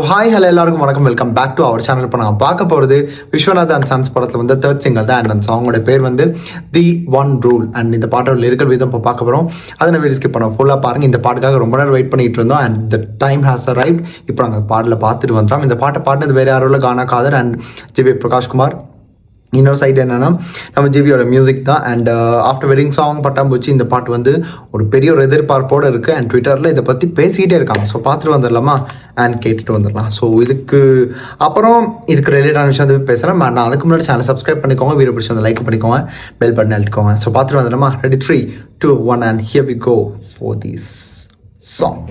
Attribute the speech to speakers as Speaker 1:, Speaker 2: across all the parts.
Speaker 1: Hi hello எல்லாருக்கும் வணக்கம், welcome back to our channel. இப்போ நான் பார்க்க போகிறது விஸ்வநாத் அண்ட் சன்ஸ் படத்தில் வந்து தேர்ட் சிங்கல் தான். அண்ட் அந்த சாங்கோட பேர் வந்து தி ஒன் ரூல். அண்ட் இந்த பாட்டோட லிரிக்கல் விதம் இப்போ பார்க்க போகிறோம். அதை நான் வீடியோ ஸ்கிப் பண்ணோம், ஃபுல்லாக பாருங்கள். இந்த பாட்டுக்காக ரொம்ப நேரம் வெயிட் பண்ணிட்டு இருந்தோம். And the time has arrived. இப்போ நாங்கள் பாட்டில் பார்த்துட்டு வந்துட்டோம். இந்த பாட்டை பாடினது வேறு யாரும் இல்லை, கானா காதர் அண்ட் ஜிவி பிரகாஷ்குமார். இன்னொரு சைடு என்னென்னா நம்ம ஜிவியோட மியூசிக் தான். அண்ட் ஆஃப்டர் வெட்டிங் சாங் பட்டாம்பூச்சி இந்த பாட்டு வந்து ஒரு பெரிய ஒரு எதிர்பார்ப்போடு இருக்குது. அண்ட் ட்விட்டரில் இதை பற்றி பேசிக்கிட்டே இருக்காங்க. ஸோ பார்த்துட்டு வந்துடலாமா அண்ட் கேட்டுட்டு வந்துடலாம். ஸோ இதுக்கு அப்புறம் இதுக்கு ரிலேட்டான விஷயம் வந்து பேசுகிறேன். நான் அதுக்கு முன்னாடி சேனல் சப்ஸ்கிரைப் பண்ணிக்கோங்க, வீடியோ பிடிச்சி வந்து லைக் பண்ணிக்கோங்க, பெல் பட்டன் அழுத்திக்கோங்க. ஸோ பார்த்துட்டு வந்துடலாமா? Ready 3, 2, 1 and here we go for this song.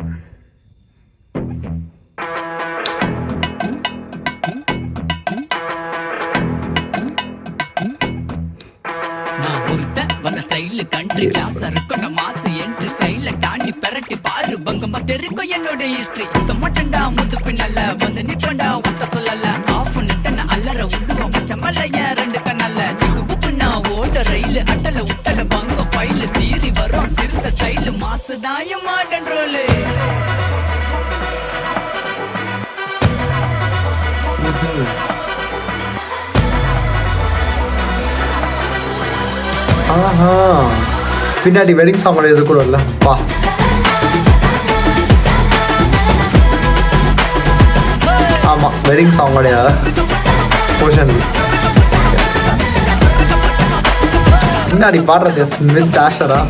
Speaker 2: Country class இருக்கட்டும் மாசு என்று சைலண்ட் ஆண்டி பெரட்டி பாரு பங்கம்மா தெரிக்கும் என்னோட ஹிஸ்டரி. இந்த மட்டும்டா முது பின்னல்ல வந்து நிப்பண்டா ஒத்த சொல்லல ஆஃப் நிட்டன அல்லற விடுவோம் மச்சமல்லைய ரெண்டு கண்ணல்ல சிக்கு புக்குன்னா ஓட ரயில் அட்டல உட்டல பங்க ஃபைல் சீறி வரும் சிறுத்த ஸ்டைல் மாசு தாயும் மாடன் ரோலு.
Speaker 1: ஆஹா, பின்னாடி வெட்டிங் சாங்கோட இது கூட இல்லை பா. ஆமாம், வெட்டிங் சாங்கோடைய போர்ஷன் பின்னாடி பாடுறது ஸ்மித் ஆஷரா.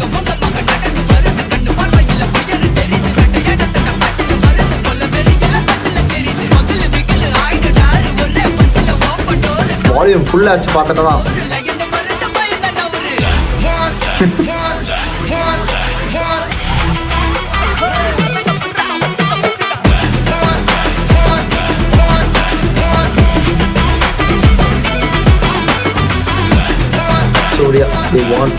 Speaker 1: வால்யூம் ஃபுல்லாக வச்சு பார்த்துட்டு தான் Surya, they want.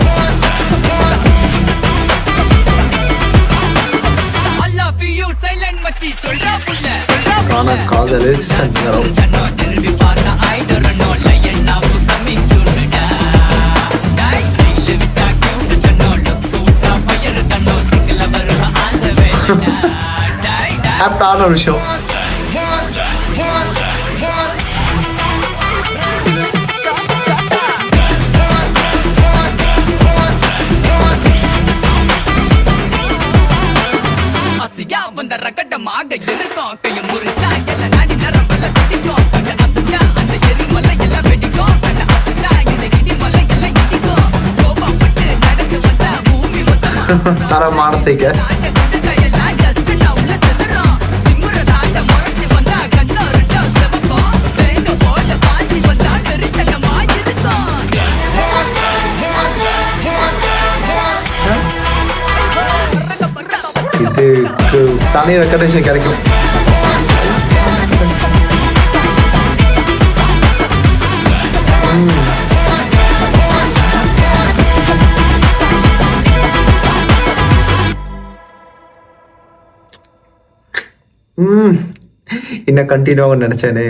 Speaker 1: கானா காதல் சஞ்சரம். ஆப்டான ஒரு விஷயம். மானசிக இதுக்கு தனி ரெக்கக்னேஷன் கிடைக்கும். இன்னும் கண்டினியூ ஆக நினச்சேனே.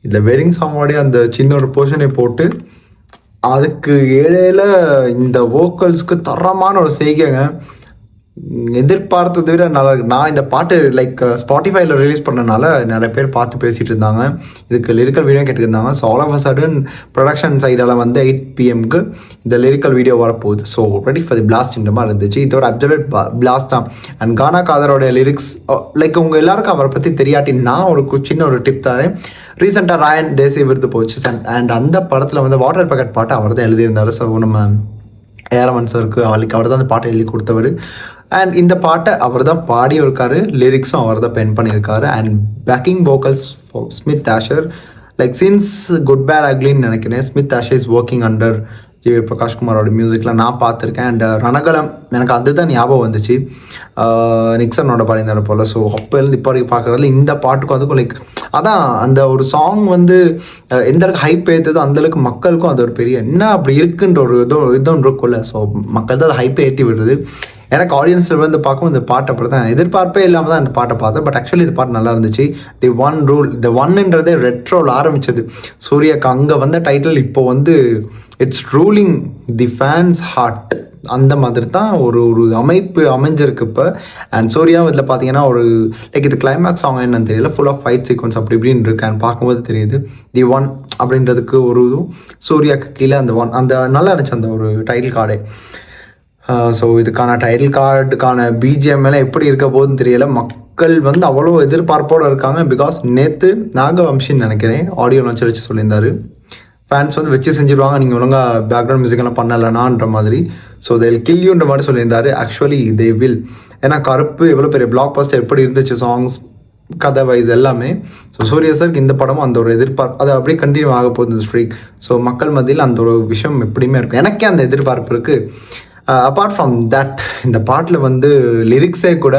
Speaker 1: இந்த வெட்டிங் சாங்கோடைய அந்த சின்ன ஒரு போர்ஷனை போட்டு அதுக்கு ஏழையில் இந்த வோக்கல்ஸ்க்கு தரமான ஒரு செய்கைங்க. எதிர்பார்த்ததை விட நல்லா இருக்கு. நான் இந்த பாட்டு லைக் ஸ்பாட்டிஃபைல ரிலீஸ் பண்ணனால நிறைய பேர் பார்த்து பேசிகிட்டு இருந்தாங்க. இதுக்கு லிரிக்கல் வீடியோ கேட்டுருந்தாங்க. So all of a sudden production சைடால் வந்து 8 PM இந்த லிரிக்கல் வீடியோ வரப்போகுது. So ready for the blast இந்த மாதிரி இருந்துச்சு. இது ஒரு அப்சல்யூட் பிளாஸ்ட் தான். அண்ட் கானா காதரோடைய லிரிக்ஸ் லைக் உங்கள் எல்லாருக்கும் அவரை பற்றி தெரியாட்டி நான் ஒரு சின்ன ஒரு டிப் தரேன். ரீசெண்டாக ராயன் தேசிய விருது போச்சு. அண்ட் அந்த படத்தில் வந்து வாட்டர் பேக்கெட் பாட்டு அவர் தான் எழுதியிருந்தார். ஸோ நம்ம ஏரமன் சருக்கு அவளுக்கு அவர் தான் அந்த பாட்டை எழுதி கொடுத்தவர். அண்ட் இந்த பாட்டை அவர் தான் பாடியும் இருக்காரு, லிரிக்ஸும் அவர் தான் பென் பண்ணியிருக்காரு. And backing vocals Smith Asher. Like since good bad அக்லின்னு நினைக்கிறேன் Smith Asher is working under GV பிரகாஷ்குமாரோட மியூசிக்கில் நான் பார்த்துருக்கேன். அண்ட் ரணகலம் எனக்கு அதுதான் ஞாபகம் வந்துச்சு, நிக்சனோட பாடினார் போல். ஸோ அப்போலேருந்து இப்போ வரைக்கும் பார்க்குறதுல இந்த பாட்டுக்கும் அதுக்கும் லைக் அதான் அந்த ஒரு சாங் வந்து எந்த அளவுக்கு ஹைப் ஏற்றுதோ அந்தளவுக்கு மக்களுக்கும் அது ஒரு பெரிய என்ன அப்படி இருக்குன்ற ஒரு இதுவும் இருக்கும்ல. ஸோ மக்கள் தான் அதை ஹைப்பை ஏற்றி விடுறது. எனக்கு ஆடியன்ஸில் வந்து பார்க்கும் இந்த பாட்டை அப்படி தான் எதிர்பார்ப்பே இல்லாமல் தான் இந்த பாட்டை பார்த்தேன். பட் ஆக்சுவலி இந்த பாட்டு நல்லா இருந்துச்சு. தி ஒன் ரூல், தி ஒன்ன்றதே ரெட்ரோல் ஆரம்பித்தது சூர்யாக்கு. அங்கே வந்த டைட்டில் இப்போ வந்து it's ruling the fans heart. அந்த மாதிரி தான் ஒரு ஒரு அமைப்பு அமைஞ்சிருக்கு இப்போ. அண்ட் சூர்யாவும் இதில் பார்த்தீங்கன்னா ஒரு லைக் இது கிளைமேக்ஸ் சாங் என்னன்னு தெரியல, ஃபுல் ஆஃப் ஃபைட் சீக்வன்ஸ் அப்படி இப்படின்னு இருக்கு. அண்ட் பார்க்கும்போது தெரியுது தி ஒன் அப்படின்றதுக்கு ஒரு இதுவும் சூர்யாவுக்கு கீழே அந்த ஒன் அந்த நல்லா இருந்துச்சு அந்த ஒரு டைட்டில் கார்டே. ஸோ இதுக்கான டைட்டில் கார்டுக்கான பிஜிஎம் எல்லாம் எப்படி இருக்க போகுதுன்னு தெரியல. மக்கள் வந்து அவ்வளோ எதிர்பார்ப்போடு இருக்காங்க. பிகாஸ் நேற்று நாகவம்சின்னு நினைக்கிறேன் ஆடியோ லான்ச் வச்சு சொல்லியிருந்தாரு, ஃபேன்ஸ் வந்து வச்சு செஞ்சுருவாங்க நீங்கள் ஒழுங்காக பேக்ரவுண்ட் மியூசிக்கெல்லாம் பண்ணலைனான்ற மாதிரி. ஸோ தே வில் கில் யூன்ற மாதிரி சொல்லியிருந்தாரு. Actually they will. ஏன்னா கருப்பு எவ்வளோ பெரிய பிளாக் பஸ்டர் எப்படி இருந்துச்சு, சாங்ஸ் கதை வைஸ் எல்லாமே. ஸோ சூர்யா சாருக்கு இந்த படமும் அந்த ஒரு எதிர்பார்ப்பு அது அப்படியே கண்டினியூ ஆக போகுது இந்த ஸ்ட்ரீக். ஸோ மக்கள் மத்தியில் அந்த ஒரு விஷயம் எப்படியுமே இருக்கும். எனக்கே அந்த எதிர்பார்ப்பு இருக்குது. அப்பார்ட் ஃப்ரம் தட் இந்த பாட்டில் வந்து லிரிக்ஸே கூட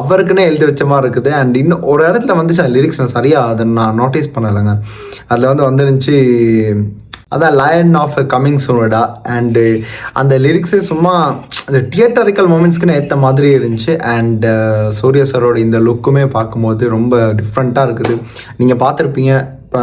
Speaker 1: அவருக்குன்னே எழுதி வச்ச மாதிரி இருக்குது. அண்ட் இன்னும் ஒரு இடத்துல வந்து லிரிக்ஸ் நான் சரியாக அதை நான் நோட்டீஸ் பண்ணலைங்க. அதில் வந்துருந்துச்சு அதான் லயன் ஆஃப் கம்மிங் சூனடா. அண்டு அந்த லிரிக்ஸே சும்மா அந்த தியேட்டரிக்கல் மூமெண்ட்ஸ்க்குன்னு ஏற்ற மாதிரி இருந்துச்சு. அண்ட் சூர்யா சாரோட இந்த லுக்குமே பார்க்கும்போது ரொம்ப டிஃப்ரெண்ட்டாக இருக்குது. நீங்கள் பார்த்துருப்பீங்க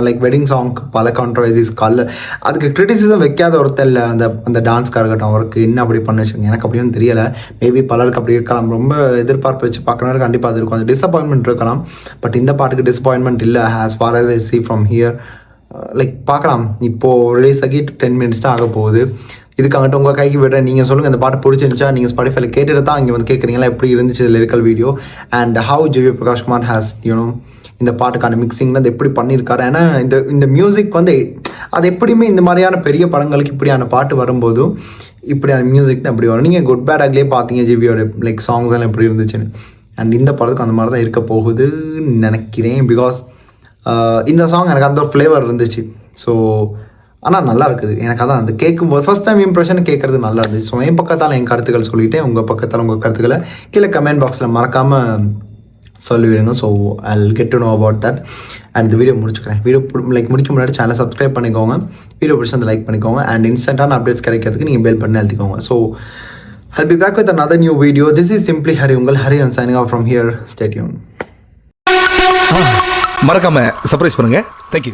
Speaker 1: லைக் வெட்டிங் சாங்க்கு பல கான்ட்ரவர்சிஸ் காலில் அதுக்கு கிரிட்டிசிசம் வைக்காத ஒருத்தர் இல்லை. அந்த டான்ஸ்க்காக இருக்கட்டும், அவருக்கு என்ன அப்படி பண்ண வச்சுங்க எனக்கு அப்படின்னு தெரியலை. மேபி பலருக்கு அப்படி இருக்கலாம். ரொம்ப எதிர்பார்ப்பு வச்சு பார்க்கணும் கண்டிப்பாக அது இருக்கும். அது டிசப்பாயின்மெண்ட் இருக்கலாம். பட் இந்த பாட்டுக்கு டிசப்பாயின்மெண்ட் இல்லை. As for as I see from here like பார்க்கலாம். இப்போது ரிலீஸ் ஆகி 10 minutes தான் ஆக போகுது. இதுக்காகட்டும் உங்கள் கைக்கு விடுறேன். நீங்கள் சொல்லுங்கள் இந்த பாட்டு பிடிச்சிருந்துச்சா, நீங்கள் ஸ்பாட்டிஃபைல கேட்டுட்டு தான் இங்கே வந்து கேட்குறீங்களா, எப்படி இருந்துச்சு lyrical video. And how GV Prakashkumar has இந்த பாட்டுக்கான மிக்சிங் அது எப்படி பண்ணியிருக்காரு. ஏன்னா இந்த மியூசிக் வந்து அது எப்படியுமே இந்த மாதிரியான பெரிய படங்களுக்கு இப்படியான பாட்டு வரும்போதும் இப்படியான மியூசிக் தான் எப்படி வரும். நீங்கள் குட் பேட் அக்லேயே பார்த்தீங்க ஜிவியோட லைக் சாங்ஸ் எல்லாம் எப்படி இருந்துச்சுன்னு. அண்ட் இந்த படத்துக்கு அந்த மாதிரி தான் இருக்க போகுதுன்னு நினைக்கிறேன். பிகாஸ் இந்த சாங் எனக்கு அந்த ஒரு ஃப்ளேவர் இருந்துச்சு. ஸோ ஆனால் நல்லா இருக்குது. எனக்கு அதான் அந்த கேட்கும்போது ஃபஸ்ட் டைம் இம்ப்ரெஷன் கேட்குறது நல்லா இருந்துச்சு. ஸோ என் பக்கத்தால் என் கருத்துக்கள் சொல்லிவிட்டேன். உங்கள் பக்கத்தால் உங்கள் கருத்துக்களை கீழே கமெண்ட் பாக்ஸில் மறக்காமல் சொல்லிவிடுங்க. So I get to know about that. And இந்த வீடியோ முடிச்சுக்கிறேன். வீடியோ முடிக்க முன்னாடி சேனலை சப்ஸ்கிரைப் பண்ணிக்கோங்க. வீடியோ பிடிச்சி அந்த லைக் பண்ணிக்கோங்க. அண்ட் இன்ஸ்டன்ட்டான அப்டேட்ஸ் கிடைக்கிறதுக்கு நீங்கள் பெல் பண்ணி எழுதிக்கோங்க. So I'll be back with another new video. This is Simply Hari, ungal Hari, and signing off from here. Stay tuned.
Speaker 3: மறக்காம சர்ப்ரைஸ் பண்ணுங்க. Thank you.